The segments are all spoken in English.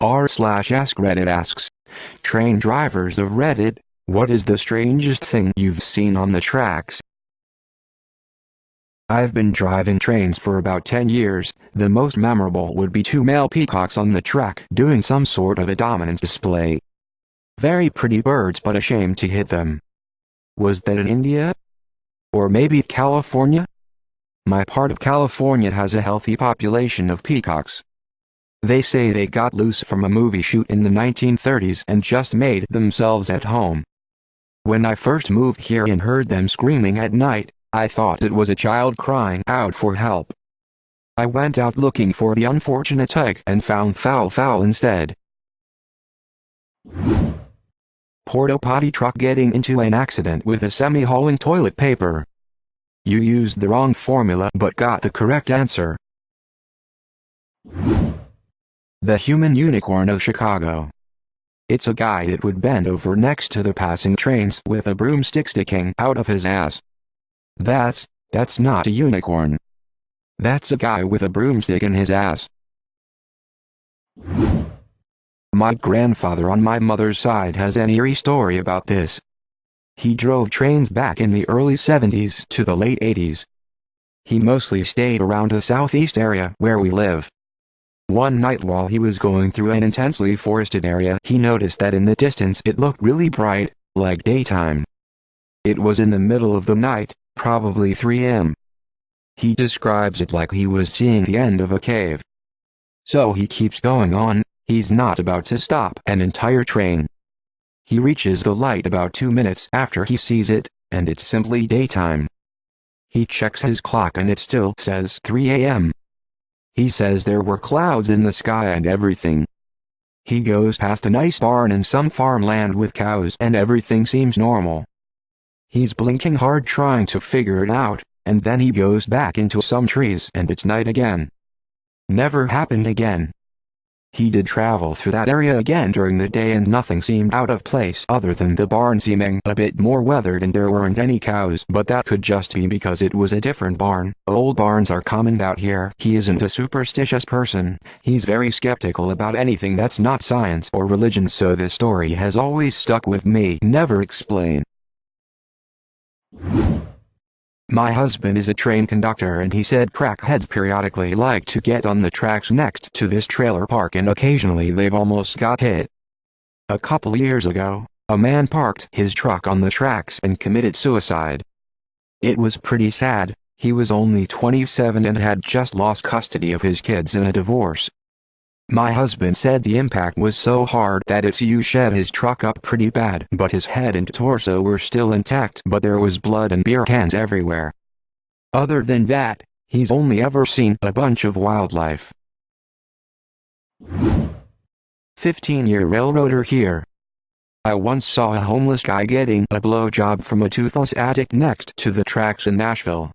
r/AskReddit asks, train drivers of Reddit, what is the strangest thing you've seen on the tracks? I've been driving trains for about 10 years. The most memorable would be two male peacocks on the track doing some sort of a dominance display. Very pretty birds, but a shame to hit them. Was that in India? Or maybe California? My part of California has a healthy population of peacocks. They say they got loose from a movie shoot in the 1930s and just made themselves at home. When I first moved here and heard them screaming at night, I thought it was a child crying out for help. I went out looking for the unfortunate egg and found fowl instead. Porta potty truck getting into an accident with a semi-hauling toilet paper. You used the wrong formula but got the correct answer. The human unicorn of Chicago. It's a guy that would bend over next to the passing trains with a broomstick sticking out of his ass. That's not a unicorn. That's a guy with a broomstick in his ass. My grandfather on my mother's side has an eerie story about this. He drove trains back in the early 70s to the late 80s. He mostly stayed around the southeast area where we live. One night while he was going through an intensely forested area, he noticed that in the distance it looked really bright, like daytime. It was in the middle of the night, probably 3 a.m. He describes it like he was seeing the end of a cave. So he keeps going on. He's not about to stop an entire train. He reaches the light about 2 minutes after he sees it, and it's simply daytime. He checks his clock and it still says 3 a.m. He says there were clouds in the sky and everything. He goes past a nice barn and some farmland with cows and everything seems normal. He's blinking hard trying to figure it out, and then he goes back into some trees and it's night again. Never happened again. He did travel through that area again during the day and nothing seemed out of place other than the barn seeming a bit more weathered and there weren't any cows, but that could just be because it was a different barn. Old barns are common out here. He isn't a superstitious person. He's very skeptical about anything that's not science or religion, so this story has always stuck with me. Never explain. My husband is a train conductor and he said crackheads periodically like to get on the tracks next to this trailer park and occasionally they've almost got hit. A couple years ago, a man parked his truck on the tracks and committed suicide. It was pretty sad. He was only 27 and had just lost custody of his kids in a divorce. My husband said the impact was so hard that it shed his truck up pretty bad, but his head and torso were still intact, but there was blood and beer cans everywhere. Other than that, he's only ever seen a bunch of wildlife. 15-year railroader here. I once saw a homeless guy getting a blowjob from a toothless addict next to the tracks in Nashville.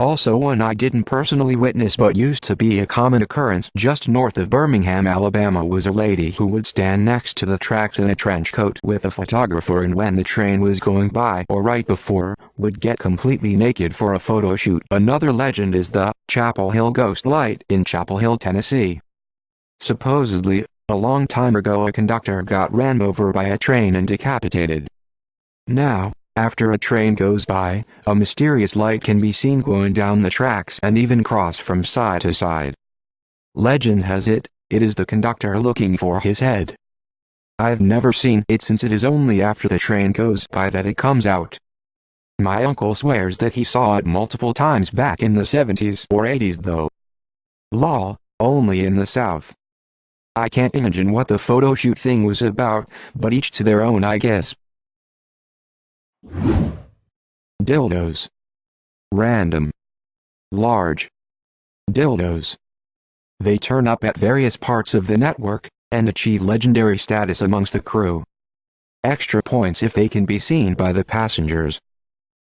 Also one I didn't personally witness but used to be a common occurrence just north of Birmingham, Alabama, was a lady who would stand next to the tracks in a trench coat with a photographer, and when the train was going by or right before, would get completely naked for a photo shoot. Another legend is the Chapel Hill Ghost Light in Chapel Hill, Tennessee. Supposedly, a long time ago a conductor got ran over by a train and decapitated. Now, after a train goes by, a mysterious light can be seen going down the tracks and even cross from side to side. Legend has it, it is the conductor looking for his head. I've never seen it since it is only after the train goes by that it comes out. My uncle swears that he saw it multiple times back in the 70s or 80s though. Lol, only in the South. I can't imagine what the photo shoot thing was about, but each to their own, I guess. Dildos. Random. Large. Dildos. They turn up at various parts of the network, and achieve legendary status amongst the crew. Extra points if they can be seen by the passengers.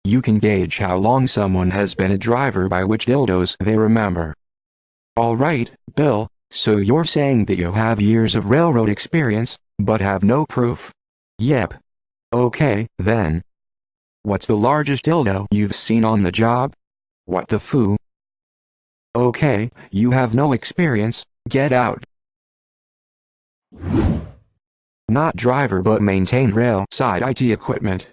You can gauge how long someone has been a driver by which dildos they remember. Alright, Bill, so you're saying that you have years of railroad experience, but have no proof? Yep. Okay, then. What's the largest dildo you've seen on the job? What the foo? Okay, you have no experience, get out. Not driver but maintained rail side IT equipment.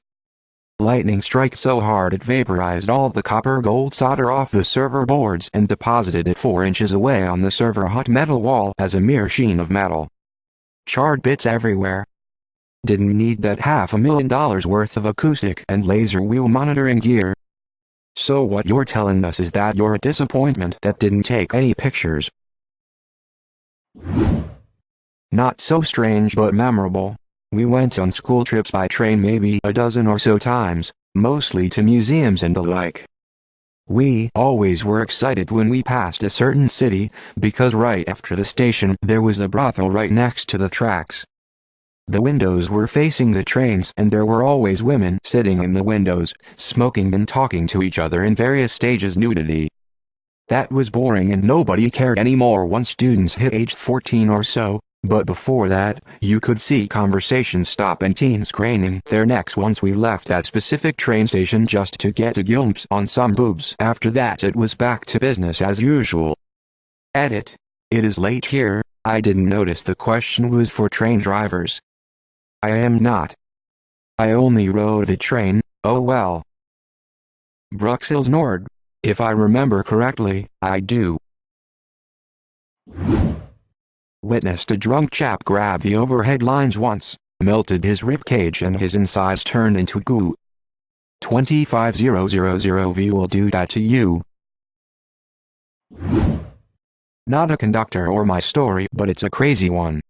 Lightning strike so hard it vaporized all the copper gold solder off the server boards and deposited it 4 inches away on the server hot metal wall as a mere sheen of metal. Charred bits everywhere. Didn't need that $500,000 worth of acoustic and laser wheel monitoring gear. So what you're telling us is that you're a disappointment that didn't take any pictures. Not so strange but memorable. We went on school trips by train maybe a dozen or so times, mostly to museums and the like. We always were excited when we passed a certain city, because right after the station there was a brothel right next to the tracks. The windows were facing the trains and there were always women sitting in the windows, smoking and talking to each other in various stages of nudity. That was boring and nobody cared anymore once students hit age 14 or so. But before that, you could see conversations stop and teens craning their necks once we left that specific train station just to get a glimpse on some boobs. After that it was back to business as usual. Edit. It is late here. I didn't notice the question was for train drivers. I am not. I only rode the train, oh well. Bruxelles Nord. If I remember correctly, I do. Witnessed a drunk chap grab the overhead lines once, melted his ribcage and his insides turned into goo. 25000V will do that to you. Not a conductor or my story, but it's a crazy one.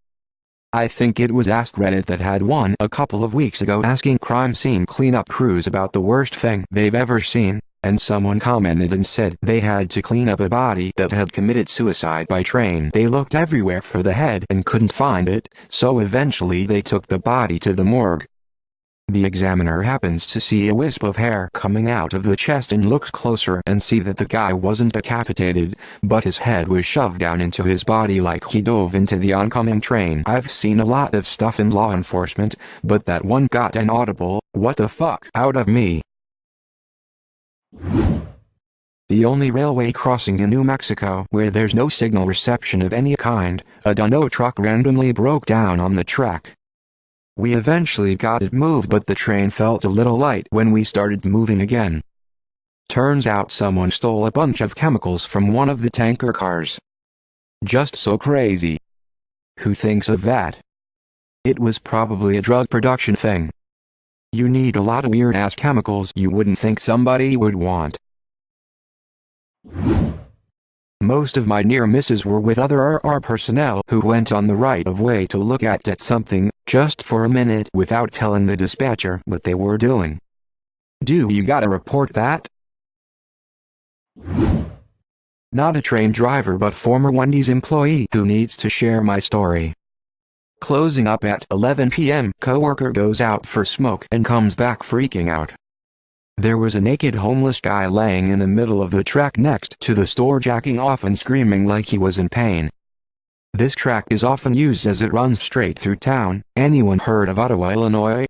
I think it was AskReddit that had one a couple of weeks ago asking crime scene cleanup crews about the worst thing they've ever seen. And someone commented and said they had to clean up a body that had committed suicide by train. They looked everywhere for the head and couldn't find it, so eventually they took the body to the morgue. The examiner happens to see a wisp of hair coming out of the chest and looks closer and see that the guy wasn't decapitated, but his head was shoved down into his body like he dove into the oncoming train. I've seen a lot of stuff in law enforcement, but that one got an audible, "What the fuck?" out of me. The only railway crossing in New Mexico where there's no signal reception of any kind, a Dunno truck randomly broke down on the track. We eventually got it moved but the train felt a little light when we started moving again. Turns out someone stole a bunch of chemicals from one of the tanker cars. Just so crazy. Who thinks of that? It was probably a drug production thing. You need a lot of weird-ass chemicals you wouldn't think somebody would want. Most of my near misses were with other RR personnel who went on the right of way to look at something, just for a minute without telling the dispatcher what they were doing. Do you gotta report that? Not a train driver but former Wendy's employee who needs to share my story. Closing up at 11 p.m., coworker goes out for smoke and comes back freaking out. There was a naked homeless guy laying in the middle of the track next to the store jacking off and screaming like he was in pain. This track is often used as it runs straight through town. Anyone heard of Ottawa, Illinois?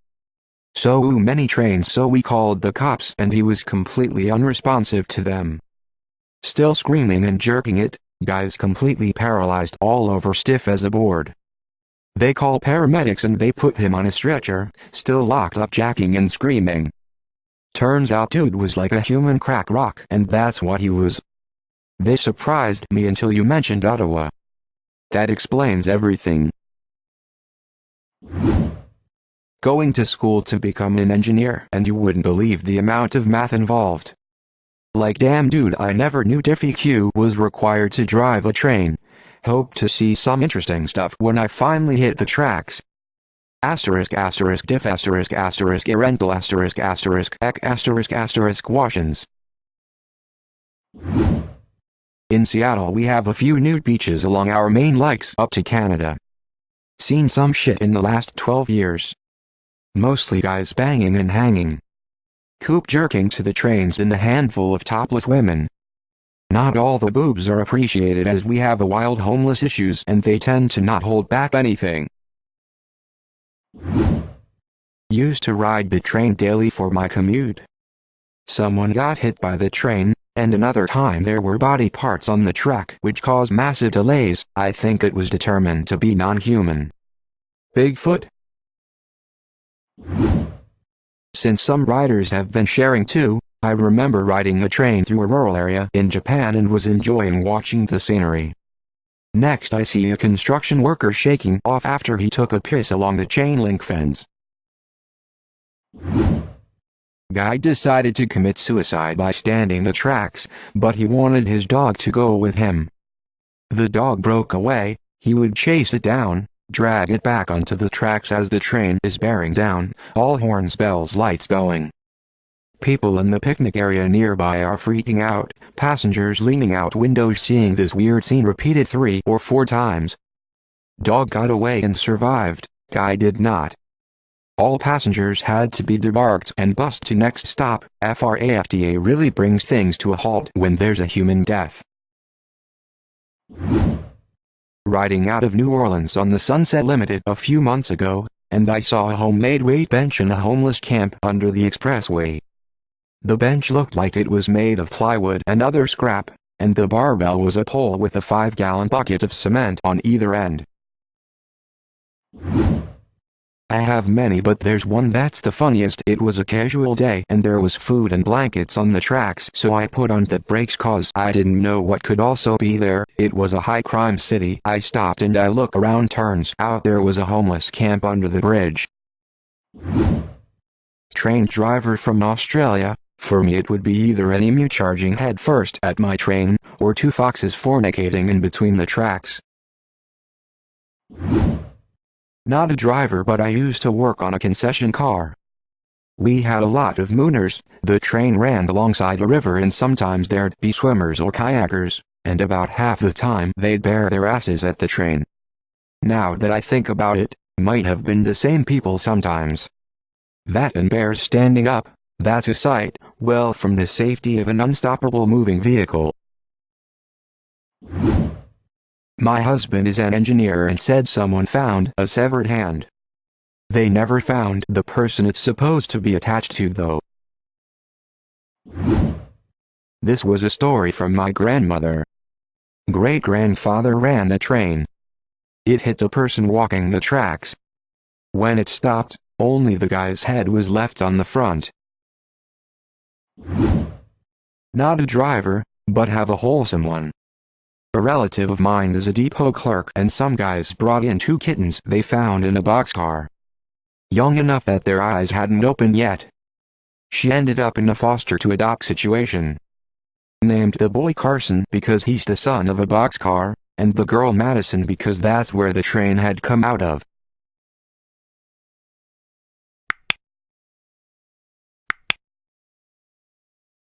So many trains, so we called the cops and he was completely unresponsive to them. Still screaming and jerking it, guy's completely paralyzed all over, stiff as a board. They call paramedics and they put him on a stretcher, still locked up jacking and screaming. Turns out dude was like a human crack rock and that's what he was. This surprised me until you mentioned Ottawa. That explains everything. Going to school to become an engineer and you wouldn't believe the amount of math involved. Like damn dude, I never knew DiffEQ was required to drive a train. Hope to see some interesting stuff when I finally hit the tracks. Asterisk asterisk diff asterisk asterisk rental asterisk asterisk ec asterisk asterisk washins. In Seattle we have a few nude beaches along our main lakes up to Canada. Seen some shit in the last 12 years. Mostly guys banging and hanging. Coop jerking to the trains and a handful of topless women. Not all the boobs are appreciated as we have a wild homeless issues and they tend to not hold back anything. Used to ride the train daily for my commute. Someone got hit by the train, and another time there were body parts on the track which caused massive delays. I think it was determined to be non-human. Bigfoot? Since some riders have been sharing too, I remember riding a train through a rural area in Japan and was enjoying watching the scenery. Next I see a construction worker shaking off after he took a piss along the chain link fence. Guy decided to commit suicide by standing the tracks, but he wanted his dog to go with him. The dog broke away. He would chase it down, drag it back onto the tracks as the train is bearing down, all horns, bells, lights going. People in the picnic area nearby are freaking out, passengers leaning out windows seeing this weird scene repeated 3 or 4 times. Dog got away and survived, Guy did not. All passengers had to be debarked and bused to next stop. FRAFTA really brings things to a halt when there's a human death. Riding out of New Orleans on the Sunset Limited a few months ago, and I saw a homemade weight bench in a homeless camp under the expressway. The bench looked like it was made of plywood and other scrap, and the barbell was a pole with a 5-gallon bucket of cement on either end. I have many, but there's one that's the funniest. It was a casual day and there was food and blankets on the tracks, so I put on the brakes cause I didn't know what could also be there. It was a high crime city. I stopped and I look around, turns out there was a homeless camp under the bridge. Train driver from Australia. For me it would be either an emu charging head first at my train, or 2 foxes fornicating in between the tracks. Not a driver, but I used to work on a concession car. We had a lot of mooners. The train ran alongside a river and sometimes there'd be swimmers or kayakers, and about half the time they'd bare their asses at the train. Now that I think about it, might have been the same people sometimes. That and bears standing up, that's a sight, well, from the safety of an unstoppable moving vehicle. My husband is an engineer and said someone found a severed hand. They never found the person it's supposed to be attached to though. This was a story from my grandmother. Great-grandfather ran a train. It hit a person walking the tracks. When it stopped, only the guy's head was left on the front. Not a driver, but have a wholesome one. A relative of mine is a depot clerk and some guys brought in 2 kittens they found in a boxcar. Young enough that their eyes hadn't opened yet. She ended up in a foster to adopt situation. Named the boy Carson because he's the son of a boxcar, and the girl Madison because that's where the train had come out of.